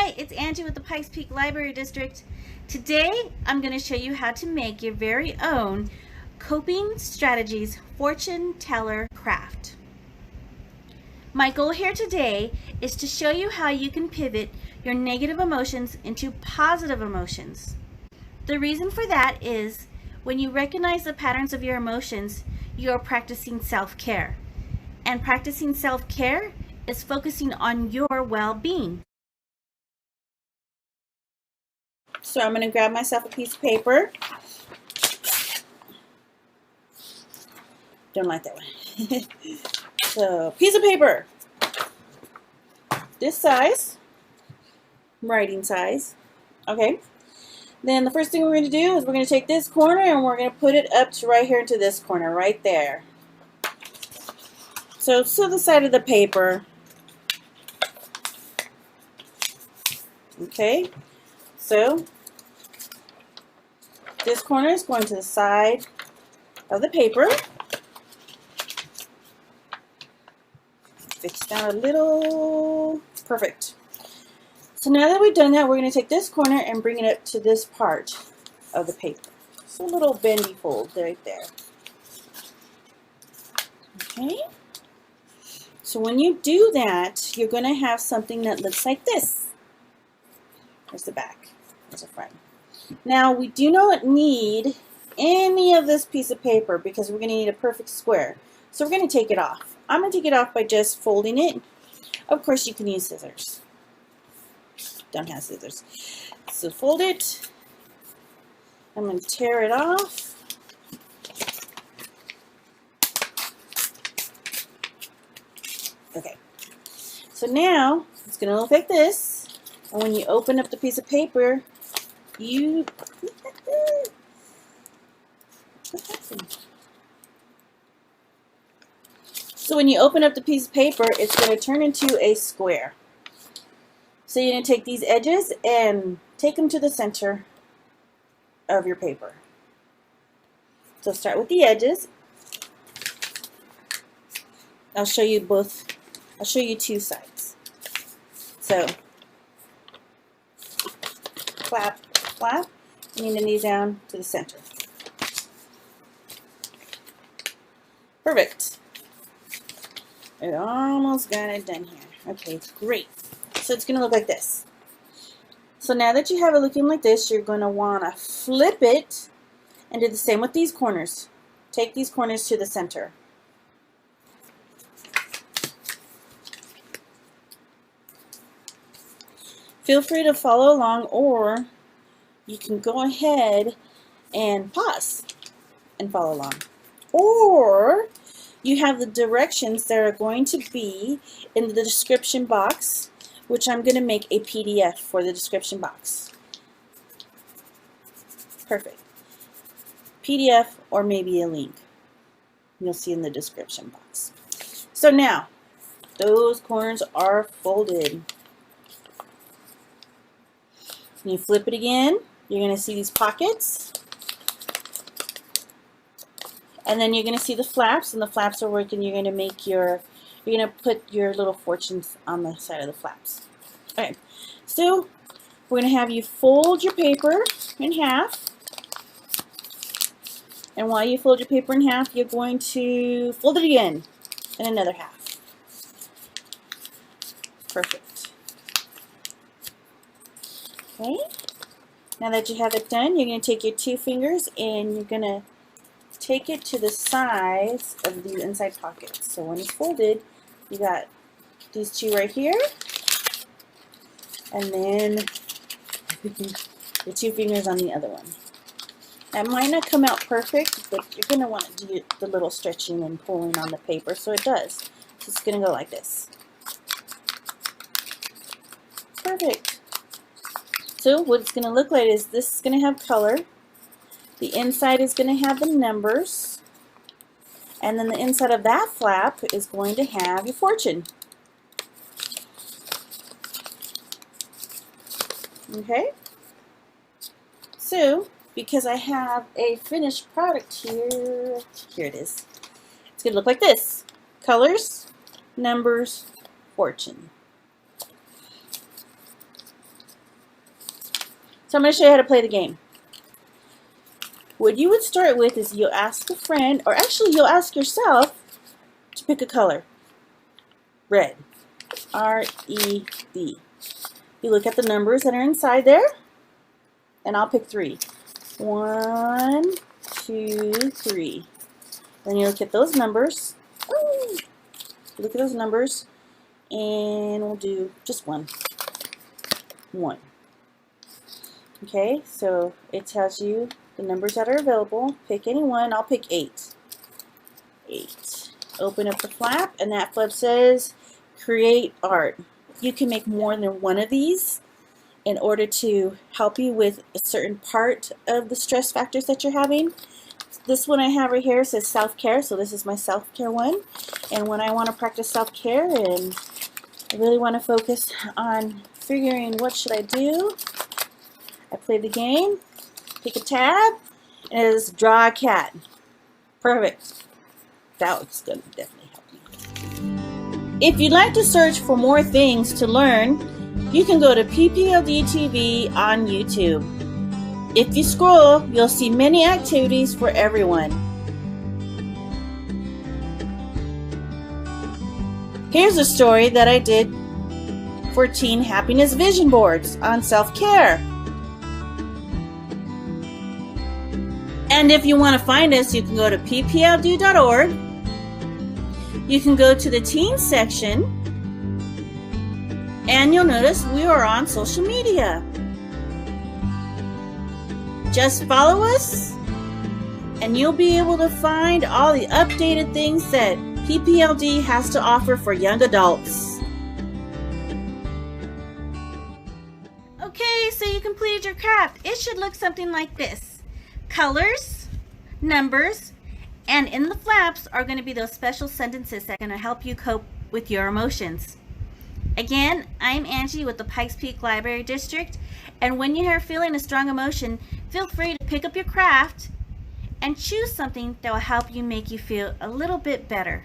Hi, it's Angie with the Pikes Peak Library District. Today, I'm going to show you how to make your very own coping strategies fortune teller craft. My goal here today is to show you how you can pivot your negative emotions into positive emotions. The reason for that is when you recognize the patterns of your emotions, you are practicing self-care. And practicing self-care is focusing on your well-being. So I'm going to grab myself a piece of paper. Don't like that one. So, piece of paper. This size. Writing size. Okay. Then the first thing we're going to do is we're going to take this corner and we're going to put it up to right here into this corner, right there. So, to the side of the paper. Okay. So, this corner is going to the side of the paper. Fix down a little. Perfect. So now that we've done that, we're going to take this corner and bring it up to this part of the paper. So a little bendy fold right there. Okay. So when you do that, you're going to have something that looks like this. There's the back. There's the front. Now we do not need any of this piece of paper because we're going to need a perfect square. So we're going to take it off. I'm going to take it off by just folding it. Of course you can use scissors. Don't have scissors. So fold it. I'm going to tear it off. Okay. So now it's going to look like this. And when you open up the piece of paper, you... What happened? So when you open up the piece of paper, it's going to turn into a square. So you're going to take these edges and take them to the center of your paper. So start with the edges. I'll show you both. I'll show you two sides. So flap, flap, and you knee down to the center. Perfect. I almost got it done here. Okay, great. So it's going to look like this. So now that you have it looking like this, you're going to want to flip it and do the same with these corners. Take these corners to the center. Feel free to follow along, or you can go ahead and pause and follow along. Or you have the directions that are going to be in the description box, which I'm going to make a PDF for the description box. Perfect. PDF or maybe a link. You'll see in the description box. So now, those corners are folded. When you flip it again, you're going to see these pockets. And then you're going to see the flaps, and the flaps are working. You're going to make your, you're going to put your little fortunes on the side of the flaps. Okay, so we're going to have you fold your paper in half. And while you fold your paper in half, you're going to fold it again in another half. Perfect. Okay, now that you have it done, you're going to take your two fingers and you're going to take it to the sides of the inside pockets. So when it's folded, you got these two right here, and then the two fingers on the other one. That might not come out perfect, but you're going to want to do the little stretching and pulling on the paper, so it does. So it's going to go like this. Perfect. So what it's going to look like is this is going to have color. The inside is going to have the numbers, and then the inside of that flap is going to have your fortune. Okay? So, because I have a finished product here, here it is. It's going to look like this. Colors, numbers, fortune. So I'm going to show you how to play the game. What you would start with is you'll ask a friend, or actually you'll ask yourself to pick a color. Red. R-E-D. You look at the numbers that are inside there, and I'll pick 3. 1, 2, 3. Then you look at those numbers. Ooh. Look at those numbers, and we'll do just 1. 1. Okay, so it tells you the numbers that are available. Pick any one. I'll pick 8. 8. Open up the flap, and that flap says create art. You can make more than one of these in order to help you with a certain part of the stress factors that you're having. This one I have right here says self-care, so this is my self-care one. And when I want to practice self-care and I really want to focus on figuring what should I do, I play the game, pick a tab, and it is draw a cat. Perfect. That was going to definitely help me. If you'd like to search for more things to learn, you can go to PPLD TV on YouTube. If you scroll, you'll see many activities for everyone. Here's a story that I did for Teen Happiness Vision Boards on self-care. And if you want to find us, you can go to ppld.org. You can go to the teen section, and you'll notice we are on social media. Just follow us, and you'll be able to find all the updated things that PPLD has to offer for young adults. Okay, so you completed your craft. It should look something like this. Colors, numbers, and in the flaps are going to be those special sentences that are going to help you cope with your emotions. Again, I'm Angie with the Pikes Peak Library District, and when you are feeling a strong emotion, feel free to pick up your craft and choose something that will help you make you feel a little bit better.